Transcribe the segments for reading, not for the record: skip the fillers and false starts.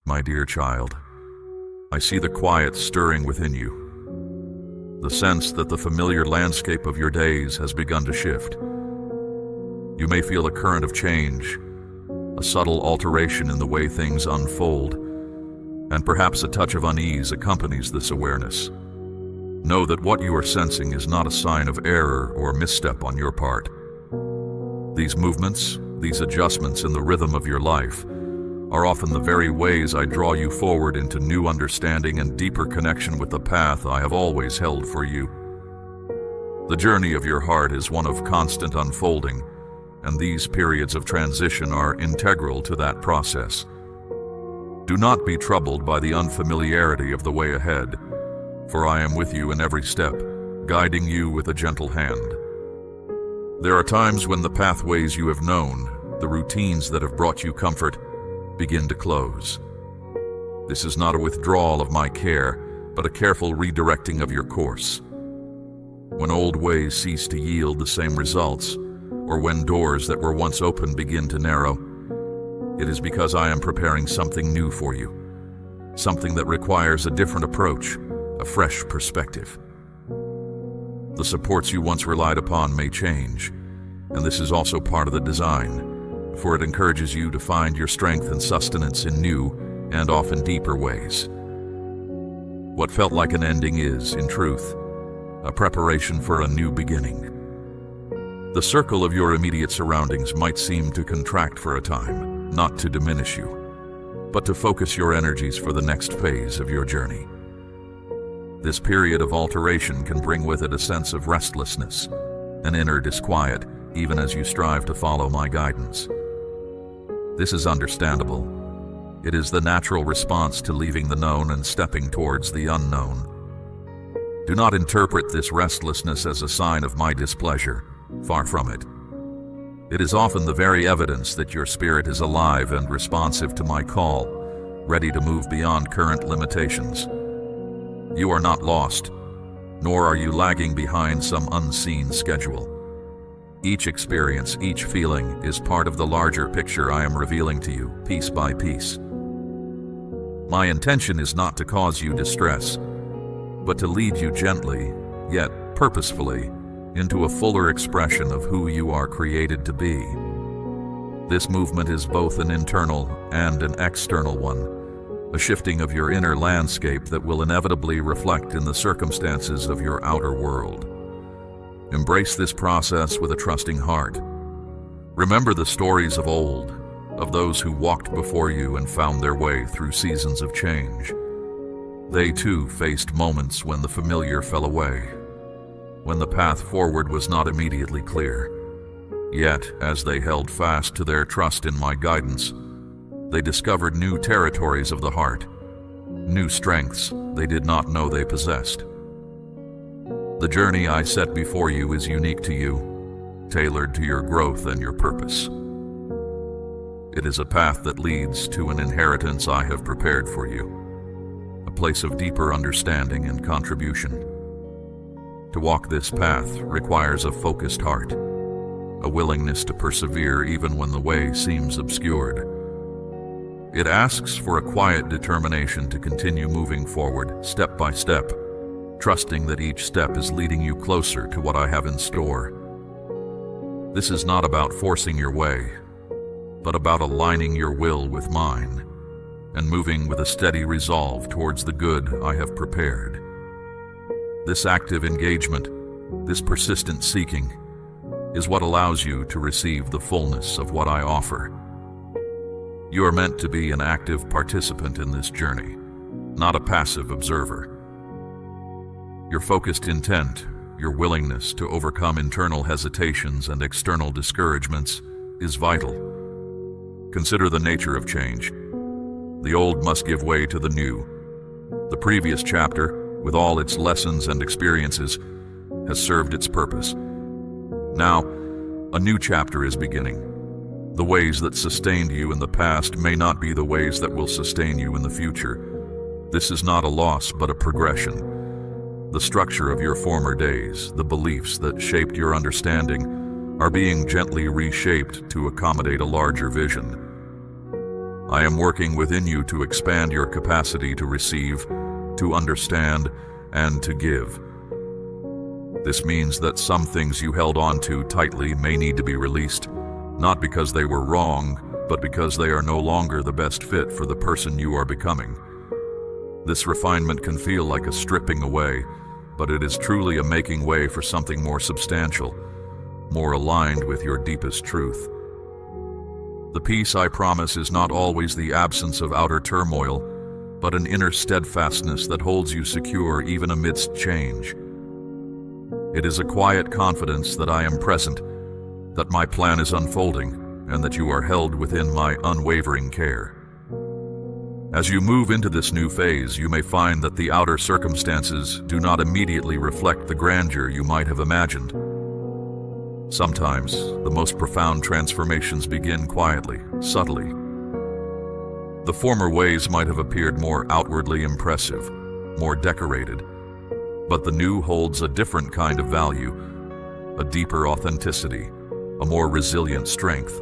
My dear child, I see the quiet stirring within you, the sense that the familiar landscape of your days has begun to shift. You may feel a current of change, a subtle alteration in the way things unfold, and perhaps a touch of unease accompanies this awareness. Know that what you are sensing is not a sign of error or misstep on your part. These movements, these adjustments in the rhythm of your life, are often the very ways I draw you forward into new understanding and deeper connection with the path I have always held for you. The journey of your heart is one of constant unfolding, and these periods of transition are integral to that process. Do not be troubled by the unfamiliarity of the way ahead, for I am with you in every step, guiding you with a gentle hand. There are times when the pathways you have known, the routines that have brought you comfort, begin to close. This is not a withdrawal of my care, but a careful redirecting of your course. When old ways cease to yield the same results, or when doors that were once open begin to narrow, it is because I am preparing something new for you, something that requires a different approach, a fresh perspective. The supports you once relied upon may change, and this is also part of the design, for it encourages you to find your strength and sustenance in new and often deeper ways. What felt like an ending is, in truth, a preparation for a new beginning. The circle of your immediate surroundings might seem to contract for a time, not to diminish you, but to focus your energies for the next phase of your journey. This period of alteration can bring with it a sense of restlessness, an inner disquiet, even as you strive to follow my guidance. This is understandable. It is the natural response to leaving the known and stepping towards the unknown. Do not interpret this restlessness as a sign of my displeasure. Far from it. It is often the very evidence that your spirit is alive and responsive to my call, ready to move beyond current limitations. You are not lost, nor are you lagging behind some unseen schedule. Each experience, each feeling, is part of the larger picture I am revealing to you, piece by piece. My intention is not to cause you distress, but to lead you gently, yet purposefully, into a fuller expression of who you are created to be. This movement is both an internal and an external one, a shifting of your inner landscape that will inevitably reflect in the circumstances of your outer world. Embrace this process with a trusting heart. Remember the stories of old, of those who walked before you and found their way through seasons of change. They too faced moments when the familiar fell away, when the path forward was not immediately clear. Yet, as they held fast to their trust in my guidance, they discovered new territories of the heart, new strengths they did not know they possessed. The journey I set before you is unique to you, tailored to your growth and your purpose. It is a path that leads to an inheritance I have prepared for you, a place of deeper understanding and contribution. To walk this path requires a focused heart, a willingness to persevere even when the way seems obscured. It asks for a quiet determination to continue moving forward, step by step, trusting that each step is leading you closer to what I have in store. This is not about forcing your way, but about aligning your will with mine, and moving with a steady resolve towards the good I have prepared. This active engagement, this persistent seeking, is what allows you to receive the fullness of what I offer. You are meant to be an active participant in this journey, not a passive observer. Your focused intent, your willingness to overcome internal hesitations and external discouragements, is vital. Consider the nature of change. The old must give way to the new. The previous chapter, with all its lessons and experiences, has served its purpose. Now, a new chapter is beginning. The ways that sustained you in the past may not be the ways that will sustain you in the future. This is not a loss, but a progression. The structure of your former days, the beliefs that shaped your understanding, are being gently reshaped to accommodate a larger vision. I am working within you to expand your capacity to receive, to understand, and to give. This means that some things you held on to tightly may need to be released, not because they were wrong, but because they are no longer the best fit for the person you are becoming. This refinement can feel like a stripping away, but it is truly a making way for something more substantial, more aligned with your deepest truth. The peace I promise is not always the absence of outer turmoil, but an inner steadfastness that holds you secure even amidst change. It is a quiet confidence that I am present, that my plan is unfolding, and that you are held within my unwavering care. As you move into this new phase, you may find that the outer circumstances do not immediately reflect the grandeur you might have imagined. Sometimes, the most profound transformations begin quietly, subtly. The former ways might have appeared more outwardly impressive, more decorated, but the new holds a different kind of value, a deeper authenticity, a more resilient strength.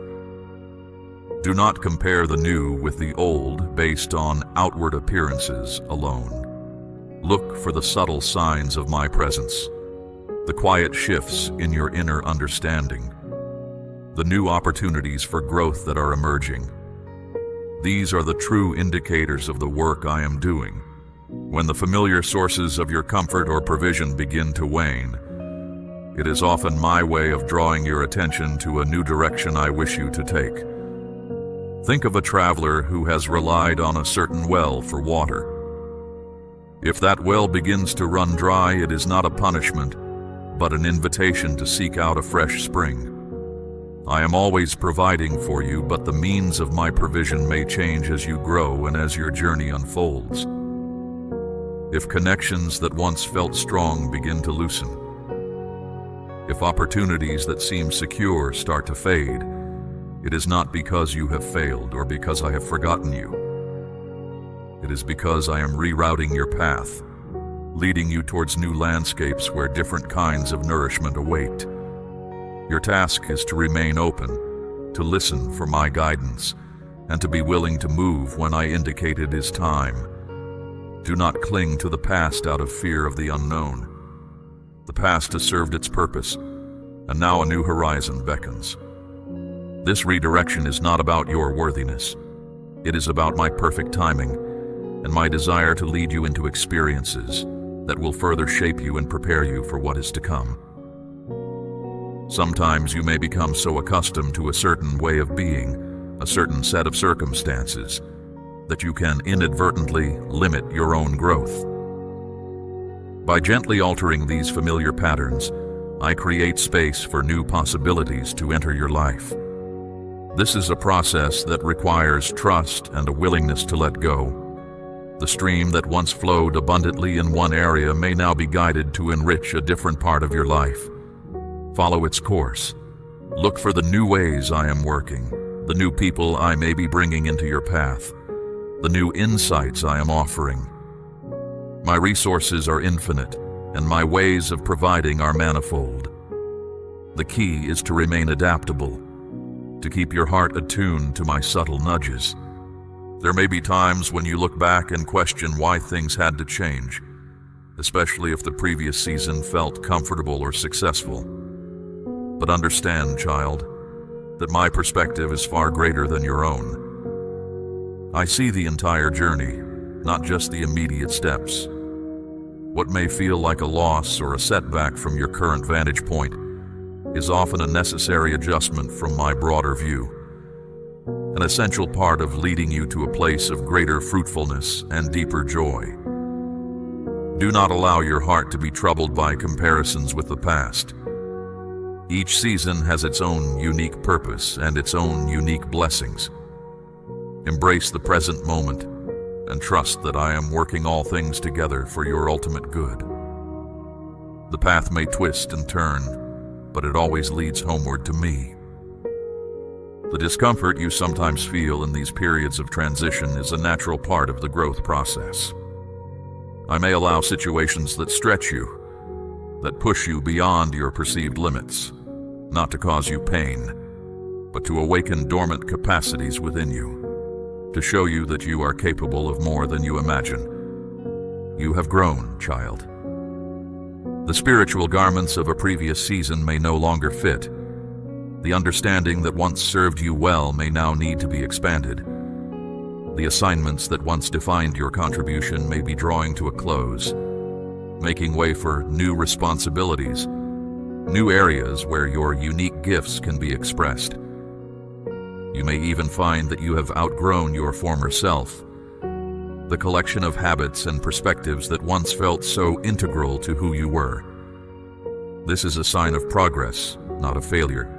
Do not compare the new with the old based on outward appearances alone. Look for the subtle signs of my presence, the quiet shifts in your inner understanding, the new opportunities for growth that are emerging. These are the true indicators of the work I am doing. When the familiar sources of your comfort or provision begin to wane, it is often my way of drawing your attention to a new direction I wish you to take. Think of a traveler who has relied on a certain well for water. If that well begins to run dry, it is not a punishment, but an invitation to seek out a fresh spring. I am always providing for you, but the means of my provision may change as you grow and as your journey unfolds. If connections that once felt strong begin to loosen, if opportunities that seem secure start to fade, it is not because you have failed or because I have forgotten you. It is because I am rerouting your path, leading you towards new landscapes where different kinds of nourishment await. Your task is to remain open, to listen for my guidance, and to be willing to move when I indicate it is time. Do not cling to the past out of fear of the unknown. The past has served its purpose, and now a new horizon beckons. This redirection is not about your worthiness. It is about my perfect timing and my desire to lead you into experiences that will further shape you and prepare you for what is to come. Sometimes you may become so accustomed to a certain way of being, a certain set of circumstances, that you can inadvertently limit your own growth. By gently altering these familiar patterns, I create space for new possibilities to enter your life. This is a process that requires trust and a willingness to let go. The stream that once flowed abundantly in one area may now be guided to enrich a different part of your life. Follow its course. Look for the new ways I am working, the new people I may be bringing into your path, the new insights I am offering. My resources are infinite, and my ways of providing are manifold. The key is to remain adaptable, to keep your heart attuned to my subtle nudges. There may be times when you look back and question why things had to change, especially if the previous season felt comfortable or successful. But understand, child, that my perspective is far greater than your own. I see the entire journey, not just the immediate steps. What may feel like a loss or a setback from your current vantage point is often a necessary adjustment from my broader view, an essential part of leading you to a place of greater fruitfulness and deeper joy. Do not allow your heart to be troubled by comparisons with the past. Each season has its own unique purpose and its own unique blessings. Embrace the present moment and trust that I am working all things together for your ultimate good. The path may twist and turn, but it always leads homeward to me. The discomfort you sometimes feel in these periods of transition is a natural part of the growth process. I may allow situations that stretch you, that push you beyond your perceived limits, not to cause you pain, but to awaken dormant capacities within you. to show you that you are capable of more than you imagine. You have grown, child. The spiritual garments of a previous season may no longer fit. The understanding that once served you well may now need to be expanded. The assignments that once defined your contribution may be drawing to a close, making way for new responsibilities, new areas where your unique gifts can be expressed. You may even find that you have outgrown your former self, the collection of habits and perspectives that once felt so integral to who you were. This is a sign of progress, not of failure.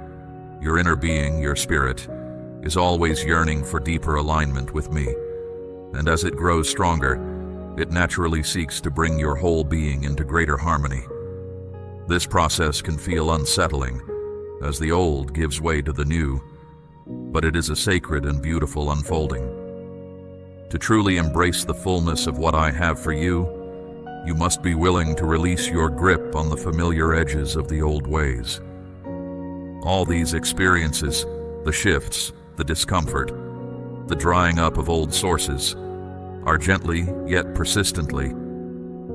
Your inner being, your spirit, is always yearning for deeper alignment with me, and as it grows stronger, it naturally seeks to bring your whole being into greater harmony. This process can feel unsettling, as the old gives way to the new, but it is a sacred and beautiful unfolding. To truly embrace the fullness of what I have for you, you must be willing to release your grip on the familiar edges of the old ways. All these experiences, the shifts, the discomfort, the drying up of old sources, are gently yet persistently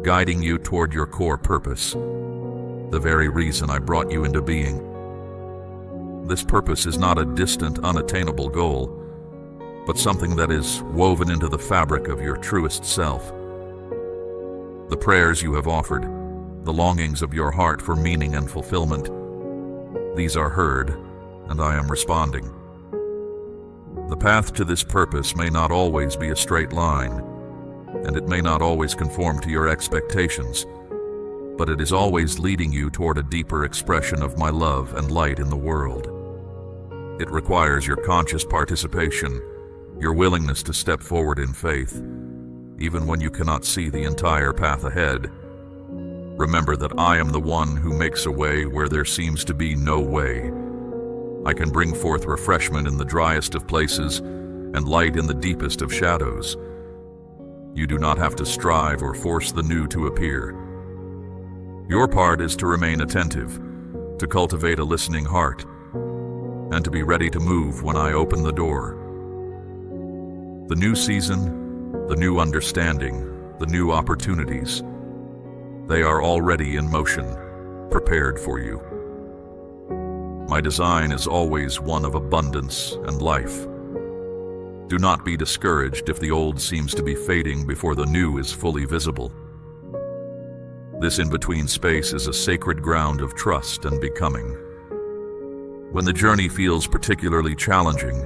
guiding you toward your core purpose, the very reason I brought you into being. This purpose is not a distant, unattainable goal, but something that is woven into the fabric of your truest self. The prayers you have offered, the longings of your heart for meaning and fulfillment, these are heard, and I am responding. The path to this purpose may not always be a straight line, and it may not always conform to your expectations, but it is always leading you toward a deeper expression of my love and light in the world. It requires your conscious participation, your willingness to step forward in faith, even when you cannot see the entire path ahead. Remember that I am the one who makes a way where there seems to be no way. I can bring forth refreshment in the driest of places and light in the deepest of shadows. You do not have to strive or force the new to appear. Your part is to remain attentive, to cultivate a listening heart, and to be ready to move when I open the door. The new season, the new understanding, the new opportunities, they are already in motion, prepared for you. My design is always one of abundance and life. Do not be discouraged if the old seems to be fading before the new is fully visible. This in-between space is a sacred ground of trust and becoming. When the journey feels particularly challenging,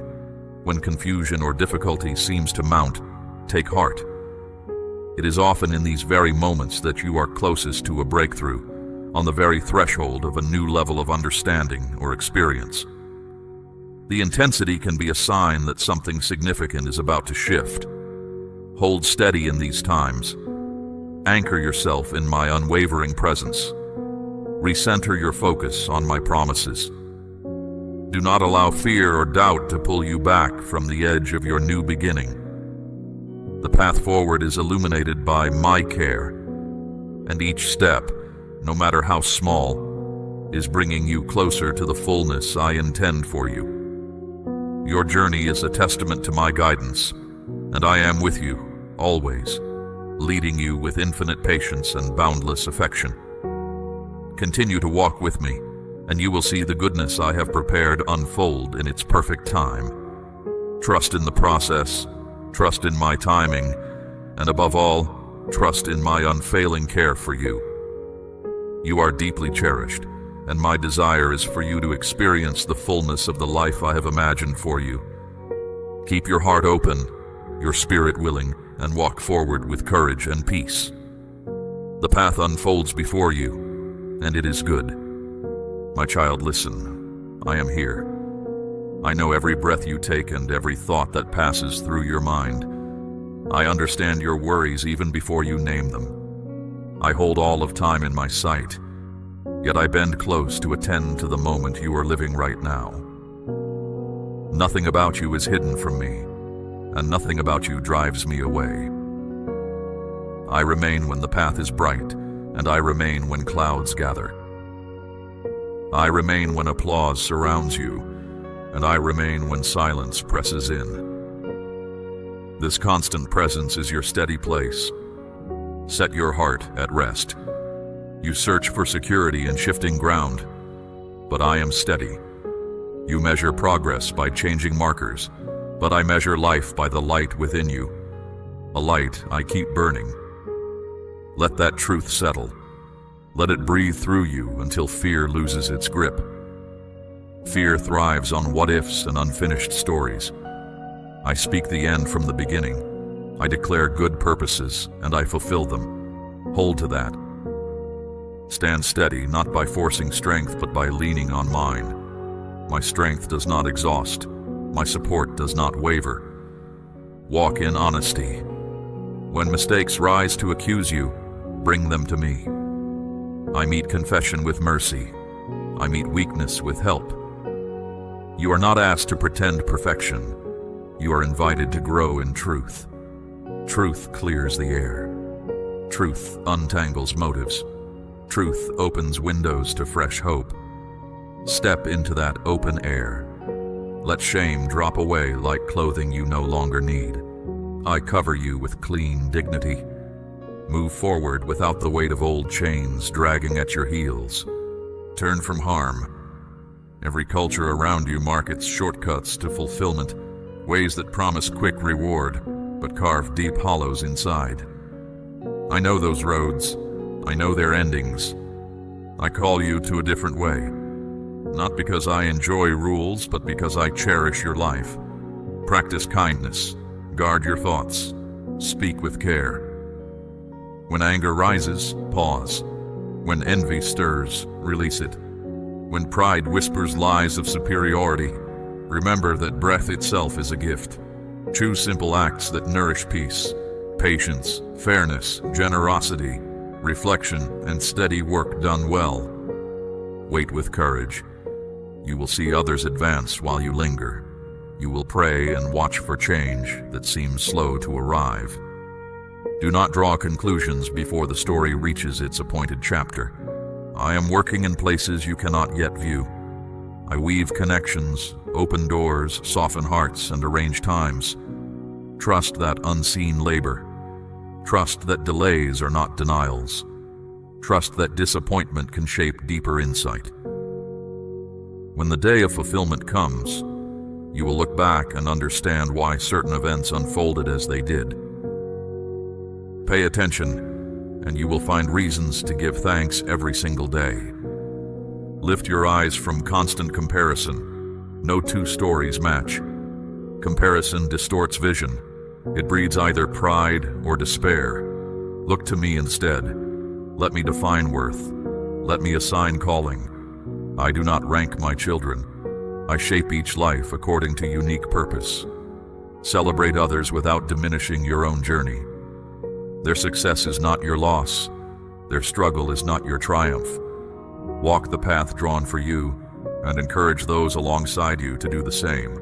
when confusion or difficulty seems to mount, take heart. It is often in these very moments that you are closest to a breakthrough, on the very threshold of a new level of understanding or experience. The intensity can be a sign that something significant is about to shift. Hold steady in these times. Anchor yourself in my unwavering presence. Recenter your focus on my promises. Do not allow fear or doubt to pull you back from the edge of your new beginning. The path forward is illuminated by my care, and each step, no matter how small, is bringing you closer to the fullness I intend for you. Your journey is a testament to my guidance, and I am with you, always, leading you with infinite patience and boundless affection. Continue to walk with me, and you will see the goodness I have prepared unfold in its perfect time. Trust in the process, trust in my timing, and above all, trust in my unfailing care for you. You are deeply cherished, and my desire is for you to experience the fullness of the life I have imagined for you. Keep your heart open, your spirit willing, and walk forward with courage and peace. The path unfolds before you, and it is good. My child, listen. I am here. I know every breath you take and every thought that passes through your mind. I understand your worries even before you name them. I hold all of time in my sight, yet I bend close to attend to the moment you are living right now. Nothing about you is hidden from me, and nothing about you drives me away. I remain when the path is bright, and I remain when clouds gather. I remain when applause surrounds you, and I remain when silence presses in. This constant presence is your steady place. Set your heart at rest. You search for security in shifting ground, but I am steady. You measure progress by changing markers, but I measure life by the light within you, a light I keep burning. Let that truth settle. Let it breathe through you until fear loses its grip. Fear thrives on what-ifs and unfinished stories. I speak the end from the beginning. I declare good purposes, and I fulfill them. Hold to that. Stand steady, not by forcing strength, but by leaning on mine. My strength does not exhaust. My support does not waver. Walk in honesty. When mistakes rise to accuse you, bring them to me. I meet confession with mercy. I meet weakness with help. You are not asked to pretend perfection. You are invited to grow in truth. Truth clears the air. Truth untangles motives. Truth opens windows to fresh hope. Step into that open air. Let shame drop away like clothing you no longer need. I cover you with clean dignity. Move forward without the weight of old chains dragging at your heels. Turn from harm. Every culture around you markets shortcuts to fulfillment, ways that promise quick reward, but carve deep hollows inside. I know those roads. I know their endings. I call you to a different way. Not because I enjoy rules, but because I cherish your life. Practice kindness. Guard your thoughts. Speak with care. When anger rises, pause. When envy stirs, release it. When pride whispers lies of superiority, remember that breath itself is a gift. Choose simple acts that nourish peace, patience, fairness, generosity, reflection, and steady work done well. Wait with courage. You will see others advance while you linger. You will pray and watch for change that seems slow to arrive. Do not draw conclusions before the story reaches its appointed chapter. I am working in places you cannot yet view. I weave connections, open doors, soften hearts, and arrange times. Trust that unseen labor. Trust that delays are not denials. Trust that disappointment can shape deeper insight. When the day of fulfillment comes, you will look back and understand why certain events unfolded as they did. Pay attention, and you will find reasons to give thanks every single day. Lift your eyes from constant comparison. No two stories match. Comparison distorts vision. It breeds either pride or despair. Look to me instead. Let me define worth. Let me assign calling. I do not rank my children. I shape each life according to unique purpose. Celebrate others without diminishing your own journey. Their success is not your loss. Their struggle is not your triumph. Walk the path drawn for you and encourage those alongside you to do the same.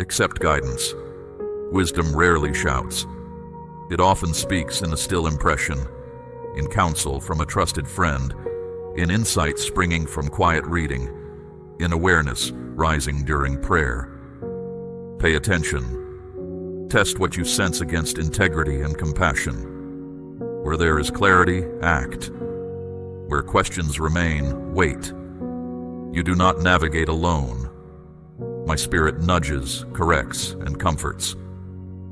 Accept guidance. Wisdom rarely shouts. It often speaks in a still impression, in counsel from a trusted friend, in insight springing from quiet reading, in awareness rising during prayer. Pay attention. Test what you sense against integrity and compassion. Where there is clarity, act. Where questions remain, wait. You do not navigate alone. My spirit nudges, corrects, and comforts.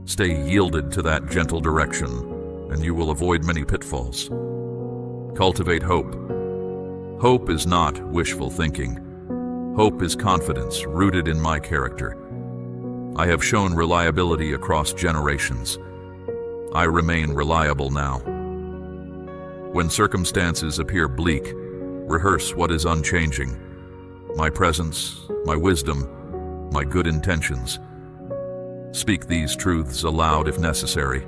Stay yielded to that gentle direction, and you will avoid many pitfalls. Cultivate hope. Hope is not wishful thinking. Hope is confidence rooted in my character. I have shown reliability across generations. I remain reliable now. When circumstances appear bleak, rehearse what is unchanging. My presence, my wisdom, my good intentions. Speak these truths aloud if necessary.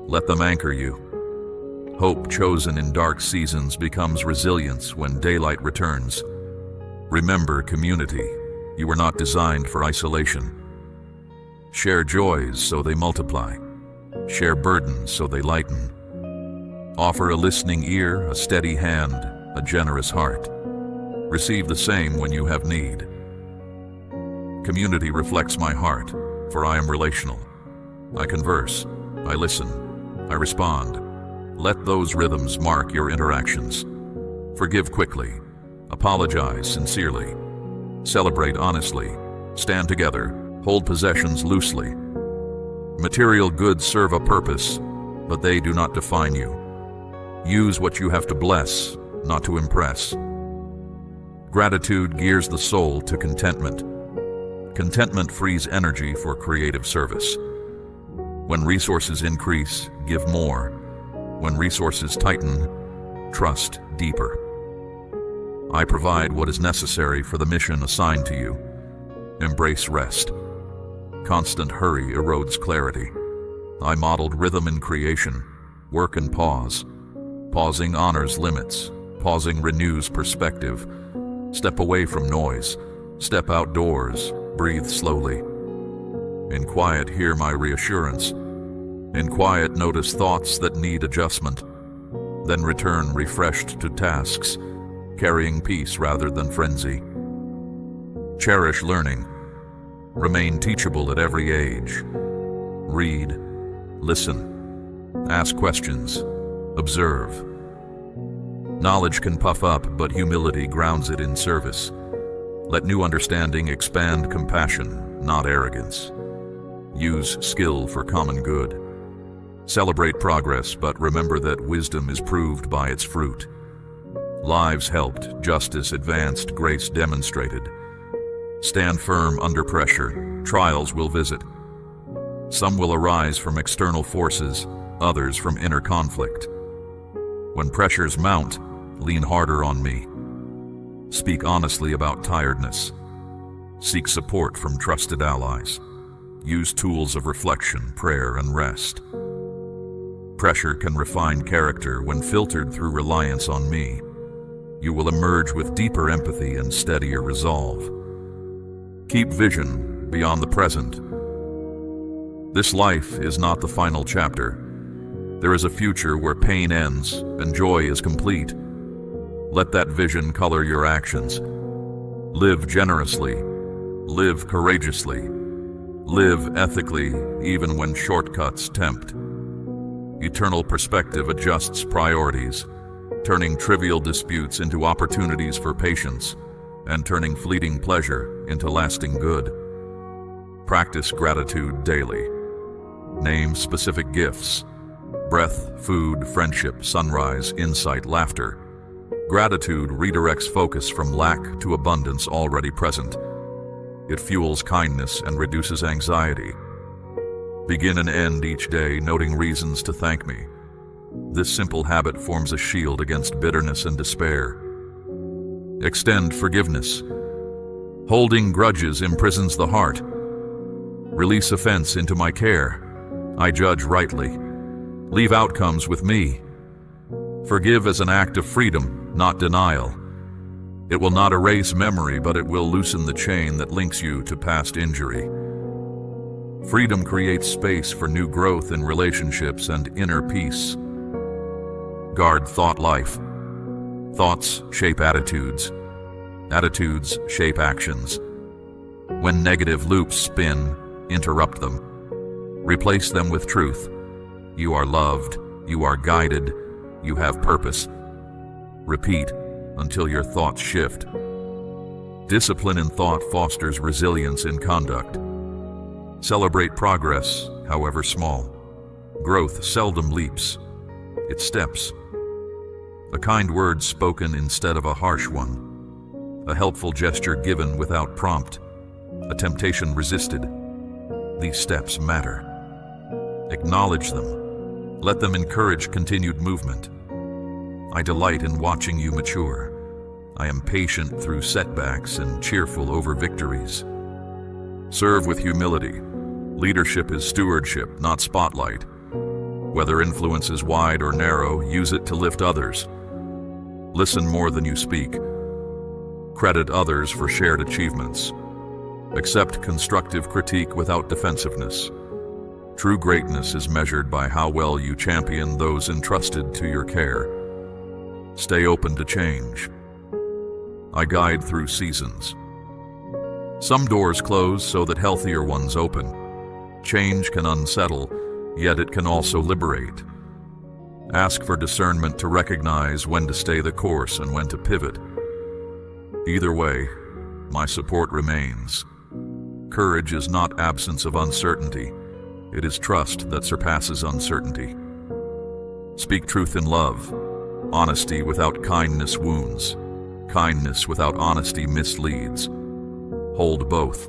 Let them anchor you. Hope chosen in dark seasons becomes resilience when daylight returns. Remember community. You were not designed for isolation. Share joys so they multiply. Share burdens so they lighten. Offer a listening ear, a steady hand, a generous heart. Receive the same when you have need. Community reflects my heart, for I am relational. I converse. I listen. I respond. Let those rhythms mark your interactions. Forgive quickly. Apologize sincerely. Celebrate honestly. Stand together. Hold possessions loosely. Material goods serve a purpose, but they do not define you. Use what you have to bless, not to impress. Gratitude gears the soul to contentment. Contentment frees energy for creative service. When resources increase, give more. When resources tighten, trust deeper. I provide what is necessary for the mission assigned to you. Embrace rest. Constant hurry erodes clarity. I modeled rhythm in creation, work and pause. Pausing honors limits. Pausing renews perspective. Step away from noise. Step outdoors. Breathe slowly. In quiet, hear my reassurance. In quiet, notice thoughts that need adjustment. Then return refreshed to tasks, carrying peace rather than frenzy. Cherish learning. Remain teachable at every age. Read. Listen. Ask questions. Observe. Knowledge can puff up, but humility grounds it in service. Let new understanding expand compassion, not arrogance. Use skill for common good. Celebrate progress, but remember that wisdom is proved by its fruit. Lives helped, justice advanced, grace demonstrated. Stand firm under pressure. Trials will visit. Some will arise from external forces, others from inner conflict. When pressures mount, lean harder on me. Speak honestly about tiredness. Seek support from trusted allies. Use tools of reflection, prayer, and rest. Pressure can refine character when filtered through reliance on me. You will emerge with deeper empathy and steadier resolve. Keep vision beyond the present. This life is not the final chapter. There is a future where pain ends and joy is complete. Let that vision color your actions. Live generously. Live courageously. Live ethically, even when shortcuts tempt. Eternal perspective adjusts priorities, turning trivial disputes into opportunities for patience, and turning fleeting pleasure into lasting good. Practice gratitude daily. Name specific gifts: breath, food, friendship, sunrise, insight, laughter. Gratitude redirects focus from lack to abundance already present. It fuels kindness and reduces anxiety. Begin and end each day noting reasons to thank me. This simple habit forms a shield against bitterness and despair. Extend forgiveness. Holding grudges imprisons the heart. Release offense into my care. I judge rightly. Leave outcomes with me. Forgive as an act of freedom, not denial. It will not erase memory, but it will loosen the chain that links you to past injury. Freedom creates space for new growth in relationships and inner peace. Guard thought life. Thoughts shape attitudes. Attitudes shape actions. When negative loops spin, interrupt them. Replace them with truth. You are loved. You are guided. You have purpose. Repeat until your thoughts shift. Discipline in thought fosters resilience in conduct. Celebrate progress, however small. Growth seldom leaps. It steps. A kind word spoken instead of a harsh one. A helpful gesture given without prompt. A temptation resisted. These steps matter. Acknowledge them. Let them encourage continued movement. I delight in watching you mature. I am patient through setbacks and cheerful over victories. Serve with humility. Leadership is stewardship, not spotlight. Whether influence is wide or narrow, use it to lift others. Listen more than you speak. Credit others for shared achievements. Accept constructive critique without defensiveness. True greatness is measured by how well you champion those entrusted to your care. Stay open to change. I guide through seasons. Some doors close so that healthier ones open. Change can unsettle, yet it can also liberate. Ask for discernment to recognize when to stay the course and when to pivot. Either way, my support remains. Courage is not absence of uncertainty. It is trust that surpasses uncertainty. Speak truth in love. Honesty without kindness wounds. Kindness without honesty misleads. Hold both.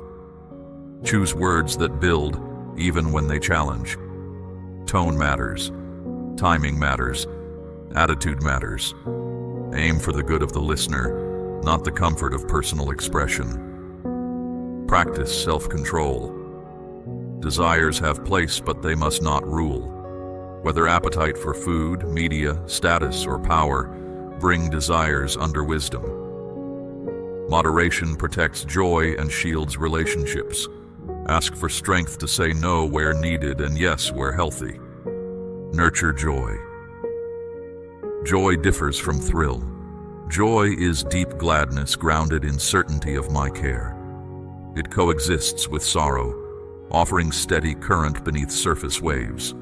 Choose words that build, even when they challenge. Tone matters. Timing matters. Attitude matters. Aim for the good of the listener, not the comfort of personal expression. Practice self-control. Desires have place, but they must not rule. Whether appetite for food, media, status, or power, bring desires under wisdom. Moderation protects joy and shields relationships. Ask for strength to say no where needed and yes where healthy. Nurture joy. Joy differs from thrill. Joy is deep gladness grounded in certainty of my care. It coexists with sorrow, offering steady current beneath surface waves.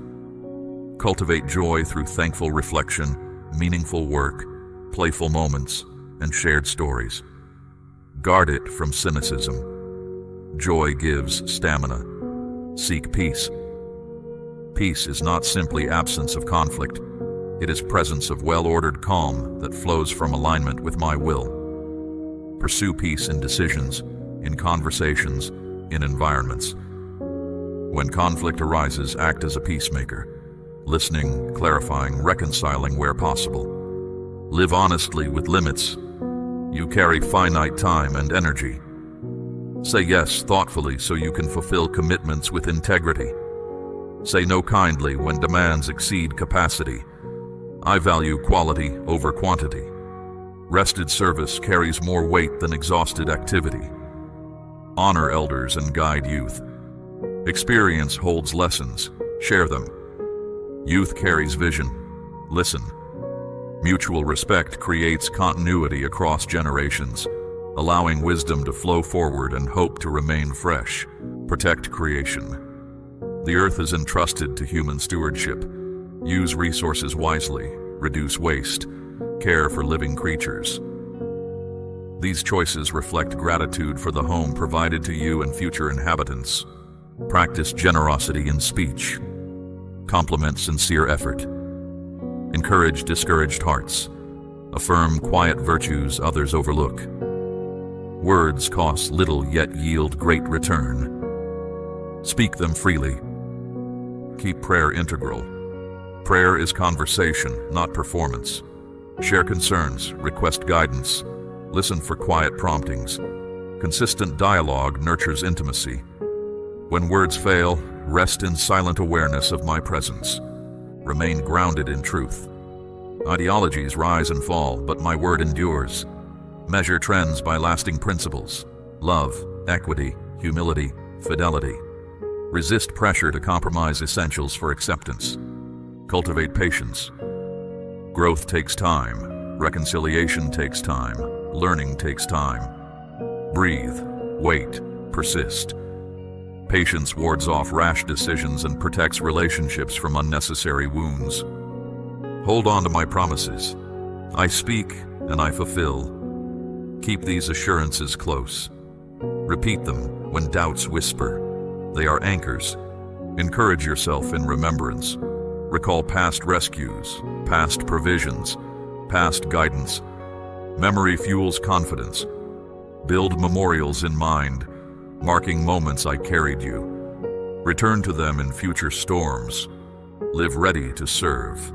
Cultivate joy through thankful reflection, meaningful work, playful moments, and shared stories. Guard it from cynicism. Joy gives stamina. Seek peace. Peace is not simply absence of conflict. It is presence of well-ordered calm that flows from alignment with my will. Pursue peace in decisions, in conversations, in environments. When conflict arises, act as a peacemaker, listening, clarifying, reconciling where possible. Live honestly with limits. You carry finite time and energy. Say yes thoughtfully so you can fulfill commitments with integrity. Say no kindly when demands exceed capacity. I value quality over quantity. Rested service carries more weight than exhausted activity. Honor elders and guide youth. Experience holds lessons. Share them. Youth carries vision. Listen. Mutual respect creates continuity across generations, allowing wisdom to flow forward and hope to remain fresh. Protect creation. The earth is entrusted to human stewardship. Use resources wisely, reduce waste, care for living creatures. These choices reflect gratitude for the home provided to you and future inhabitants. Practice generosity in speech. Compliment sincere effort. Encourage discouraged hearts. Affirm quiet virtues others overlook. Words cost little yet yield great return. Speak them freely. Keep prayer integral. Prayer is conversation, not performance. Share concerns, request guidance. Listen for quiet promptings. Consistent dialogue nurtures intimacy. When words fail, rest in silent awareness of my presence. Remain grounded in truth. Ideologies rise and fall, but my word endures. Measure trends by lasting principles. Love, equity, humility, fidelity. Resist pressure to compromise essentials for acceptance. Cultivate patience. Growth takes time. Reconciliation takes time. Learning takes time. Breathe. Wait. Persist. Patience wards off rash decisions and protects relationships from unnecessary wounds. Hold on to my promises. I speak and I fulfill. Keep these assurances close. Repeat them when doubts whisper. They are anchors. Encourage yourself in remembrance. Recall past rescues, past provisions, past guidance. Memory fuels confidence. Build memorials in mind, marking moments I carried you. Return to them in future storms. Live ready to serve.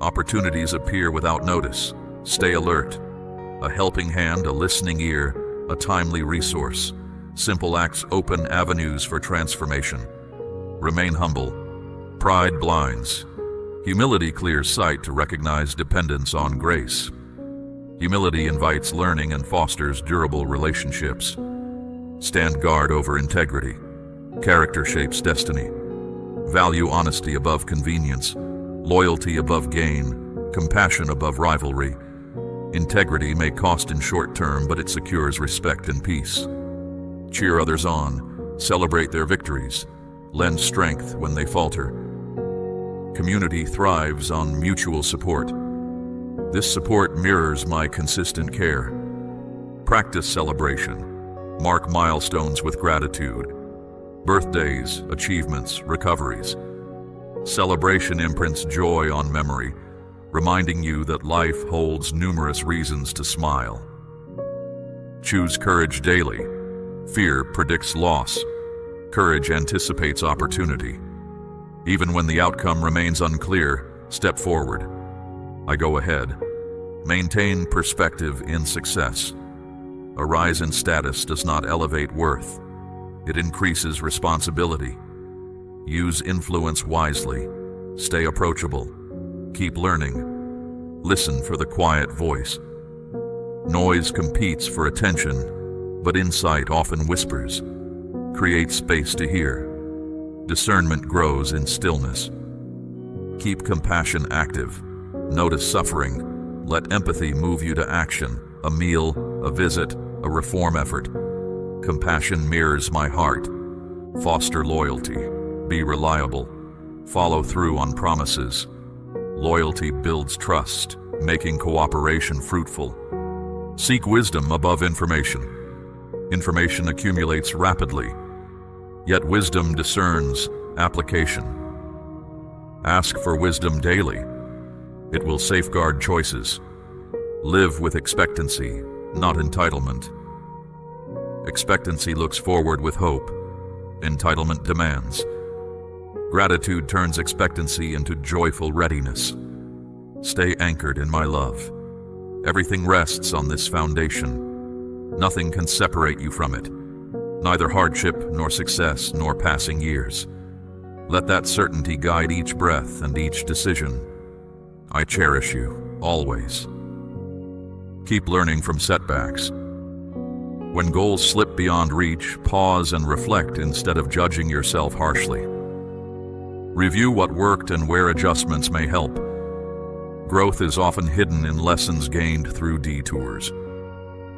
Opportunities appear without notice. Stay alert. A helping hand, a listening ear, a timely resource. Simple acts open avenues for transformation. Remain humble. Pride blinds. Humility clears sight to recognize dependence on grace. Humility invites learning and fosters durable relationships. Stand guard over integrity. Character shapes destiny. Value honesty above convenience, loyalty above gain, compassion above rivalry. Integrity may cost in short term, but it secures respect and peace. Cheer others on. Celebrate their victories. lend strength when they falter. Community thrives on mutual support. This support mirrors my consistent care. Practice celebration. Mark milestones with gratitude. Birthdays, achievements, recoveries. Celebration imprints joy on memory, reminding you that life holds numerous reasons to smile. Choose courage daily. Fear predicts loss. Courage anticipates opportunity. Even when the outcome remains unclear, step forward. I go ahead. Maintain perspective in success. A rise in status does not elevate worth. It increases responsibility. Use influence wisely. Stay approachable. Keep learning. Listen for the quiet voice. Noise competes for attention, but insight often whispers. Create space to hear. Discernment grows in stillness. Keep compassion active. Notice suffering. Let empathy move you to action. A meal, a visit, a reform effort. Compassion mirrors my heart. Foster loyalty. Be reliable. Follow through on promises. Loyalty builds trust, making cooperation fruitful. Seek wisdom above information. Information accumulates rapidly, yet wisdom discerns application. Ask for wisdom daily. It will safeguard choices. Live with expectancy, not entitlement. Expectancy looks forward with hope. Entitlement demands. Gratitude turns expectancy into joyful readiness. Stay anchored in my love. Everything rests on this foundation. Nothing can separate you from it. Neither hardship, nor success, nor passing years. Let that certainty guide each breath and each decision. I cherish you, always. Keep learning from setbacks. When goals slip beyond reach, pause and reflect instead of judging yourself harshly. Review what worked and where adjustments may help. Growth is often hidden in lessons gained through detours.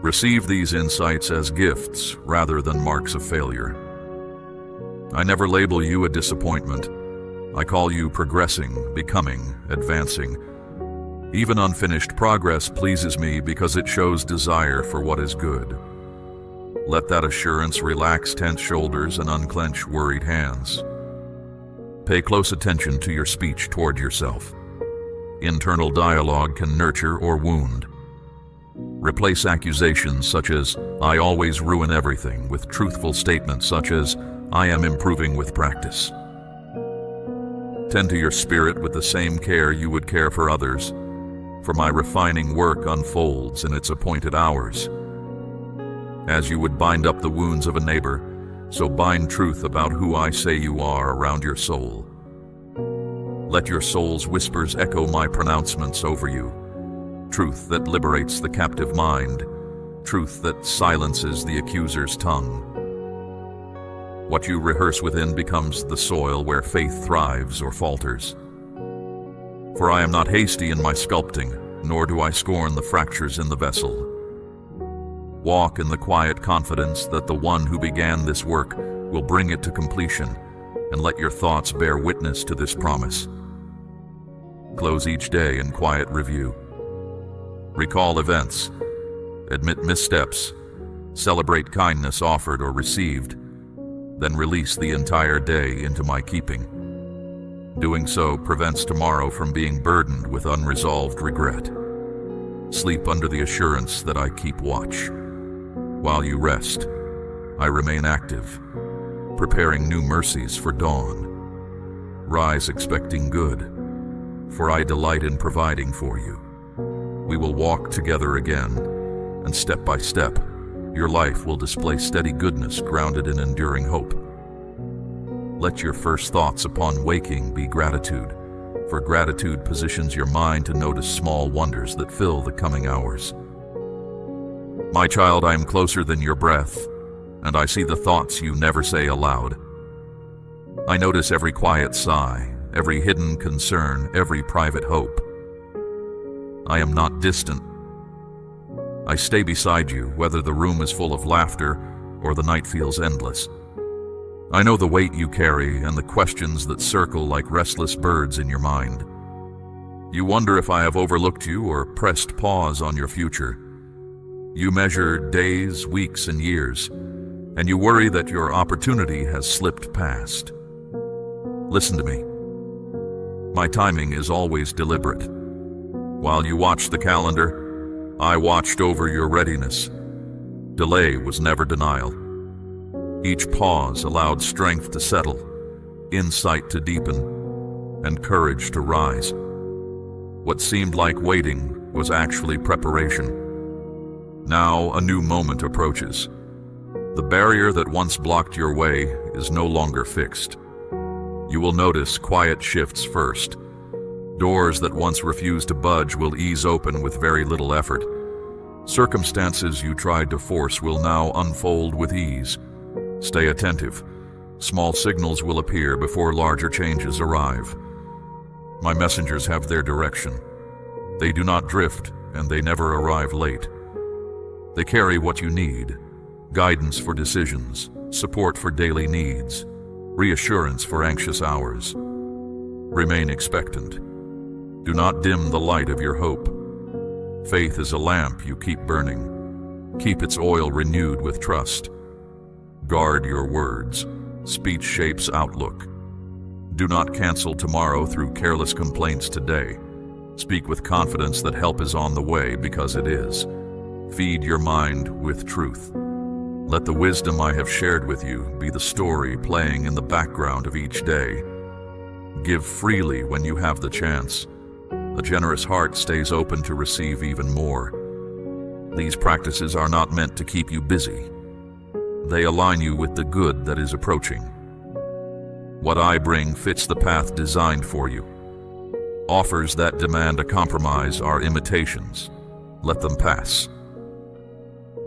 Receive these insights as gifts rather than marks of failure. I never label you a disappointment. I call you progressing, becoming, advancing. Even unfinished progress pleases me because it shows desire for what is good. Let that assurance relax tense shoulders and unclench worried hands. Pay close attention to your speech toward yourself. Internal dialogue can nurture or wound. Replace accusations such as, "I always ruin everything," with truthful statements such as, "I am improving with practice." Tend to your spirit with the same care you would care for others, for my refining work unfolds in its appointed hours. As you would bind up the wounds of a neighbor, so bind truth about who I say you are around your soul. Let your soul's whispers echo my pronouncements over you. Truth that liberates the captive mind. Truth that silences the accuser's tongue. What you rehearse within becomes the soil where faith thrives or falters. For I am not hasty in my sculpting, nor do I scorn the fractures in the vessel. Walk in the quiet confidence that the one who began this work will bring it to completion, and let your thoughts bear witness to this promise. Close each day in quiet review. Recall events. Admit missteps. Celebrate kindness offered or received. Then release the entire day into my keeping. Doing so prevents tomorrow from being burdened with unresolved regret. Sleep under the assurance that I keep watch. While you rest, I remain active, preparing new mercies for dawn. Rise expecting good, for I delight in providing for you. We will walk together again, and step by step, your life will display steady goodness grounded in enduring hope. Let your first thoughts upon waking be gratitude, for gratitude positions your mind to notice small wonders that fill the coming hours. My child, I am closer than your breath, and I see the thoughts you never say aloud. I notice every quiet sigh, every hidden concern, every private hope. I am not distant. I stay beside you, whether the room is full of laughter or the night feels endless. I know the weight you carry and the questions that circle like restless birds in your mind. You wonder if I have overlooked you or pressed pause on your future. You measure days, weeks, and years, and you worry that your opportunity has slipped past. Listen to me. My timing is always deliberate. While you watched the calendar, I watched over your readiness. Delay was never denial. Each pause allowed strength to settle, insight to deepen, and courage to rise. What seemed like waiting was actually preparation. Now a new moment approaches. The barrier that once blocked your way is no longer fixed. You will notice quiet shifts first. Doors that once refused to budge will ease open with very little effort. Circumstances you tried to force will now unfold with ease. Stay attentive. Small signals will appear before larger changes arrive. My messengers have their direction. They do not drift, and they never arrive late. They carry what you need: guidance for decisions, support for daily needs, reassurance for anxious hours. Remain expectant. Do not dim the light of your hope. Faith is a lamp you keep burning. Keep its oil renewed with trust. Guard your words. Speech shapes outlook. Do not cancel tomorrow through careless complaints today. Speak with confidence that help is on the way, because it is. Feed your mind with truth. Let the wisdom I have shared with you be the story playing in the background of each day. Give freely when you have the chance. A generous heart stays open to receive even more. These practices are not meant to keep you busy. They align you with the good that is approaching. What I bring fits the path designed for you. Offers that demand a compromise are imitations. Let them pass.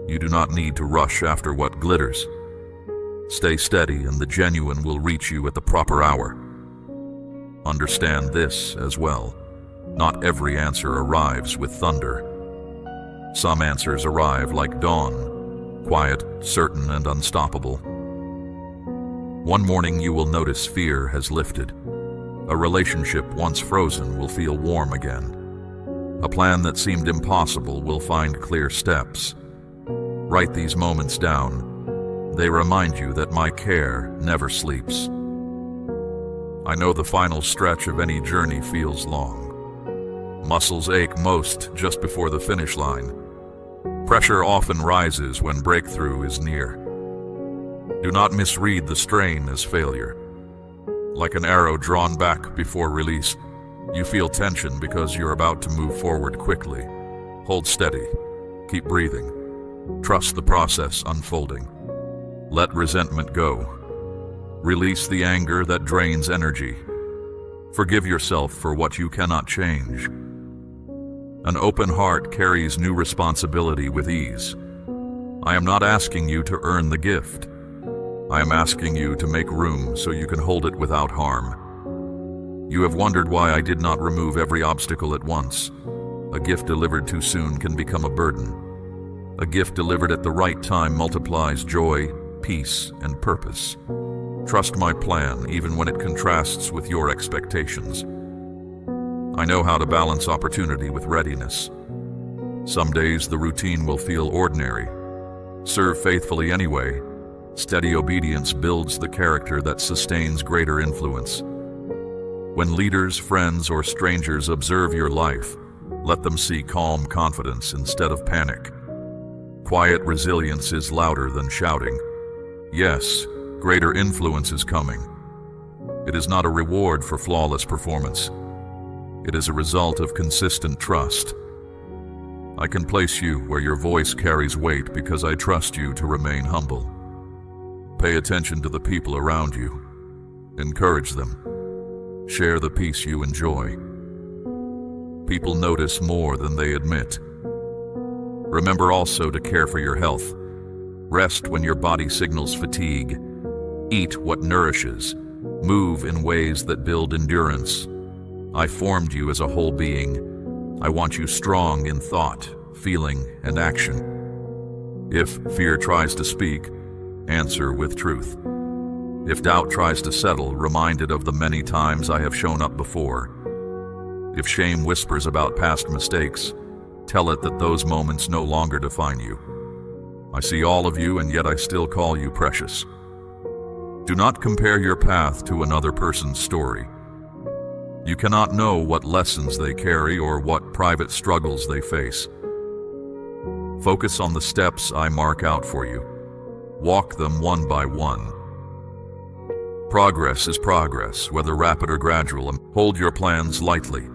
You do not need to rush after what glitters. Stay steady, and the genuine will reach you at the proper hour. Understand this as well. Not every answer arrives with thunder. Some answers arrive like dawn, quiet, certain, and unstoppable. One morning you will notice fear has lifted. A relationship once frozen will feel warm again. A plan that seemed impossible will find clear steps. Write these moments down. They remind you that my care never sleeps. I know the final stretch of any journey feels long. Muscles ache most just before the finish line. Pressure often rises when breakthrough is near. Do not misread the strain as failure. Like an arrow drawn back before release, you feel tension because you're about to move forward quickly. Hold steady. Keep breathing. Trust the process unfolding. Let resentment go. Release the anger that drains energy. Forgive yourself for what you cannot change. An open heart carries new responsibility with ease. I am not asking you to earn the gift. I am asking you to make room so you can hold it without harm. You have wondered why I did not remove every obstacle at once. A gift delivered too soon can become a burden. A gift delivered at the right time multiplies joy, peace, and purpose. Trust my plan even when it contrasts with your expectations. I know how to balance opportunity with readiness. Some days the routine will feel ordinary. Serve faithfully anyway. Steady obedience builds the character that sustains greater influence. When leaders, friends, or strangers observe your life, let them see calm confidence instead of panic. Quiet resilience is louder than shouting. Yes, greater influence is coming. It is not a reward for flawless performance. It is a result of consistent trust. I can place you where your voice carries weight because I trust you to remain humble. Pay attention to the people around you. Encourage them. Share the peace you enjoy. People notice more than they admit. Remember also to care for your health. Rest when your body signals fatigue. Eat what nourishes. Move in ways that build endurance. I formed you as a whole being. I want you strong in thought, feeling, and action. If fear tries to speak, answer with truth. If doubt tries to settle, remind it of the many times I have shown up before. If shame whispers about past mistakes, tell it that those moments no longer define you. I see all of you, and yet I still call you precious. Do not compare your path to another person's story. You cannot know what lessons they carry or what private struggles they face. Focus on the steps I mark out for you. Walk them one by one. Progress is progress, whether rapid or gradual. Hold your plans lightly.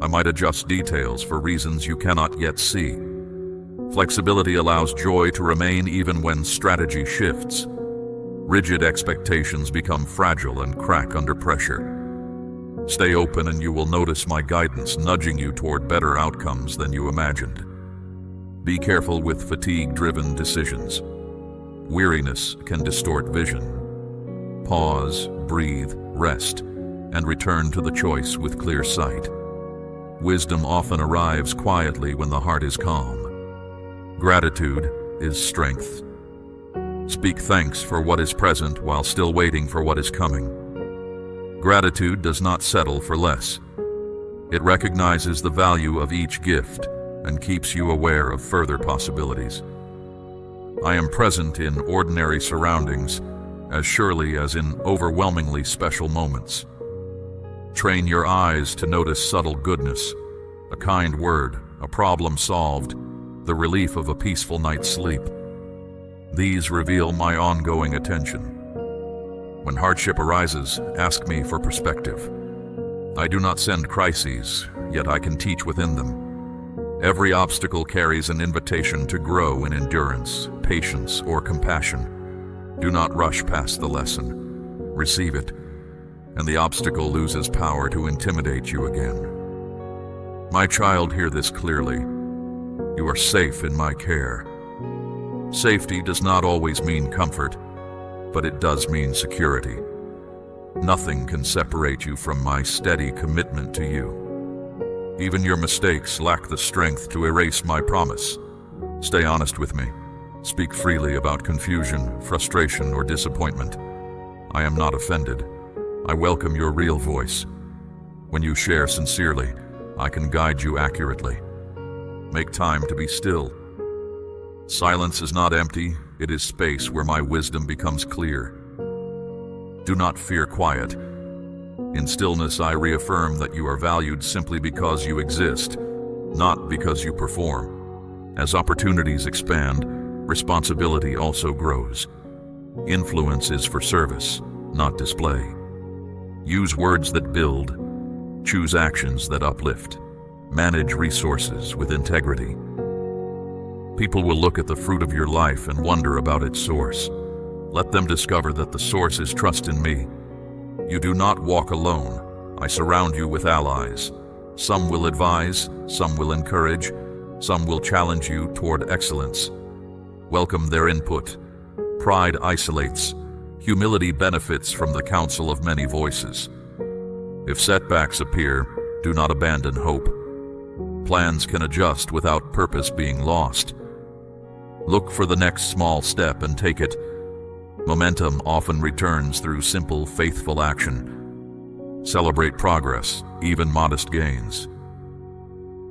I might adjust details for reasons you cannot yet see. Flexibility allows joy to remain even when strategy shifts. Rigid expectations become fragile and crack under pressure. Stay open and you will notice my guidance nudging you toward better outcomes than you imagined. Be careful with fatigue-driven decisions. Weariness can distort vision. Pause, breathe, rest, and return to the choice with clear sight. Wisdom often arrives quietly when the heart is calm. Gratitude is strength. Speak thanks for what is present while still waiting for what is coming. Gratitude does not settle for less. It recognizes the value of each gift and keeps you aware of further possibilities. I am present in ordinary surroundings as surely as in overwhelmingly special moments. Train your eyes to notice subtle goodness, a kind word, a problem solved, the relief of a peaceful night's sleep. These reveal my ongoing attention. When hardship arises, ask me for perspective. I do not send crises, yet I can teach within them. Every obstacle carries an invitation to grow in endurance, patience, or compassion. Do not rush past the lesson. Receive it, and the obstacle loses power to intimidate you again. My child, hear this clearly. You are safe in my care. Safety does not always mean comfort, but it does mean security. Nothing can separate you from my steady commitment to you. Even your mistakes lack the strength to erase my promise. Stay honest with me. Speak freely about confusion, frustration, or disappointment. I am not offended. I welcome your real voice. When you share sincerely, I can guide you accurately. Make time to be still. Silence is not empty, it is space where my wisdom becomes clear. Do not fear quiet. In stillness, I reaffirm that you are valued simply because you exist, not because you perform. As opportunities expand, responsibility also grows. Influence is for service, not display. Use words that build. Choose actions that uplift. Manage resources with integrity. People will look at the fruit of your life and wonder about its source. Let them discover that the source is trust in me. You do not walk alone. I surround you with allies. Some will advise, some will encourage, some will challenge you toward excellence. Welcome their input. Pride isolates. Humility benefits from the counsel of many voices. If setbacks appear, do not abandon hope. Plans can adjust without purpose being lost. Look for the next small step and take it. Momentum often returns through simple, faithful action. Celebrate progress, even modest gains.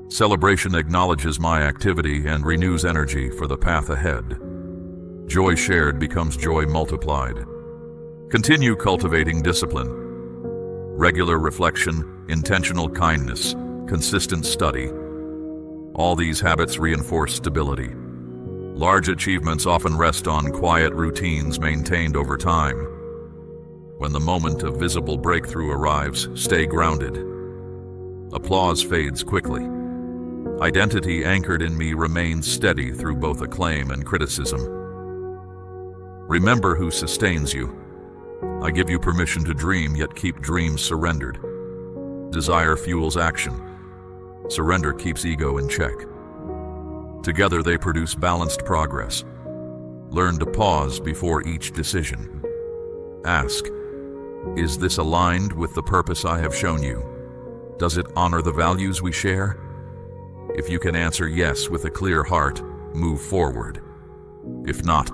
Celebration acknowledges my activity and renews energy for the path ahead. Joy shared becomes joy multiplied. Continue cultivating discipline. Regular reflection, intentional kindness, consistent study. All these habits reinforce stability. Large achievements often rest on quiet routines maintained over time. When the moment of visible breakthrough arrives, stay grounded. Applause fades quickly. Identity anchored in me remains steady through both acclaim and criticism. Remember who sustains you. I give you permission to dream, yet keep dreams surrendered. Desire fuels action. Surrender keeps ego in check. Together they produce balanced progress. Learn to pause before each decision. Ask, is this aligned with the purpose I have shown you? Does it honor the values we share? If you can answer yes with a clear heart, move forward. If not,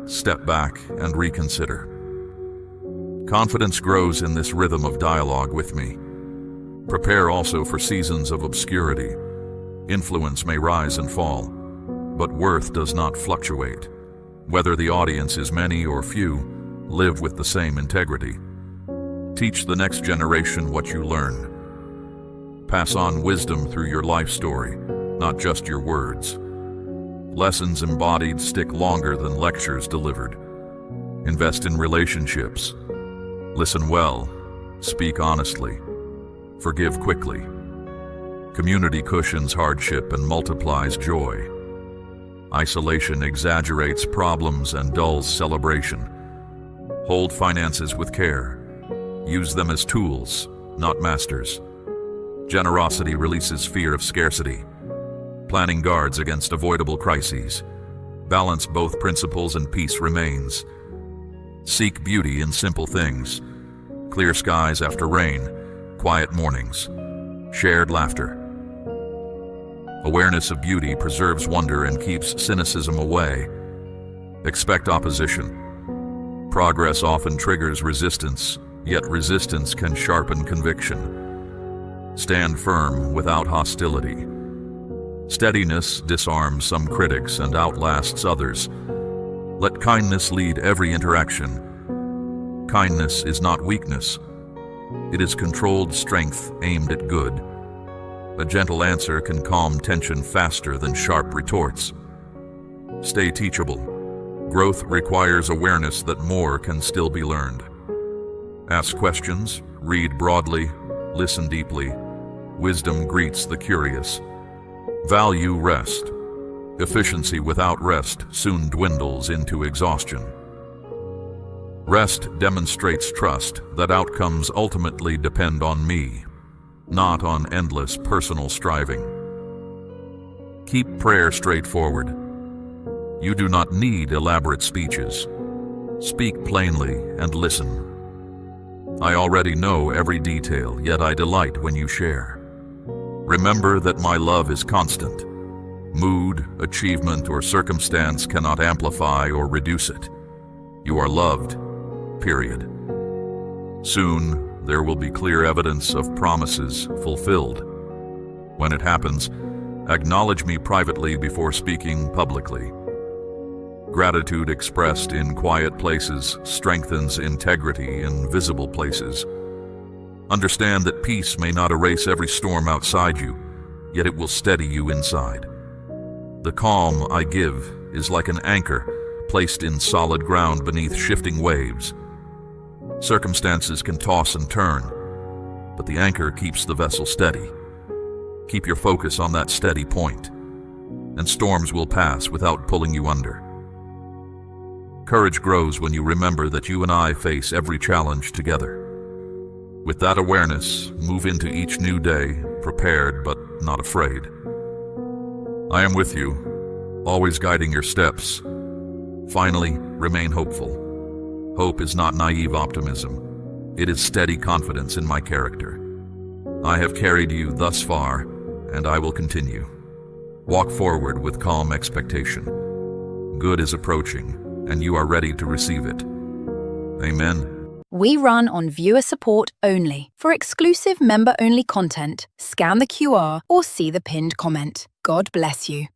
step back and reconsider. Confidence grows in this rhythm of dialogue with me. Prepare also for seasons of obscurity. Influence may rise and fall, but worth does not fluctuate. Whether the audience is many or few, live with the same integrity. Teach the next generation what you learn. Pass on wisdom through your life story, not just your words. Lessons embodied stick longer than lectures delivered. Invest in relationships. Listen well. Speak honestly. Forgive quickly. Community cushions hardship and multiplies joy. Isolation exaggerates problems and dulls celebration. Hold finances with care. Use them as tools, not masters. Generosity releases fear of scarcity. Planning guards against avoidable crises. Balance both principles and peace remains. Seek beauty in simple things. Clear skies after rain, quiet mornings, shared laughter. Awareness of beauty preserves wonder and keeps cynicism away. Expect opposition. Progress often triggers resistance, yet resistance can sharpen conviction. Stand firm without hostility. Steadiness disarms some critics and outlasts others. Let kindness lead every interaction. Kindness is not weakness. It is controlled strength aimed at good. A gentle answer can calm tension faster than sharp retorts. Stay teachable. Growth requires awareness that more can still be learned. Ask questions, read broadly, listen deeply. Wisdom greets the curious. Value rest. Efficiency without rest soon dwindles into exhaustion. Rest demonstrates trust that outcomes ultimately depend on me, not on endless personal striving. Keep prayer straightforward. You do not need elaborate speeches. Speak plainly and listen. I already know every detail, yet I delight when you share. Remember that my love is constant. Mood, achievement, or circumstance cannot amplify or reduce it. You are loved, period. Soon, there will be clear evidence of promises fulfilled. When it happens, acknowledge me privately before speaking publicly. Gratitude expressed in quiet places strengthens integrity in visible places. Understand that peace may not erase every storm outside you, yet it will steady you inside. The calm I give is like an anchor placed in solid ground beneath shifting waves. Circumstances can toss and turn, but the anchor keeps the vessel steady. Keep your focus on that steady point, and storms will pass without pulling you under. Courage grows when you remember that you and I face every challenge together. With that awareness, move into each new day, prepared but not afraid. I am with you, always guiding your steps. Finally, remain hopeful. Hope is not naive optimism. It is steady confidence in my character. I have carried you thus far, and I will continue. Walk forward with calm expectation. Good is approaching, and you are ready to receive it. Amen. We run on viewer support only. For exclusive member-only content, scan the QR or see the pinned comment. God bless you.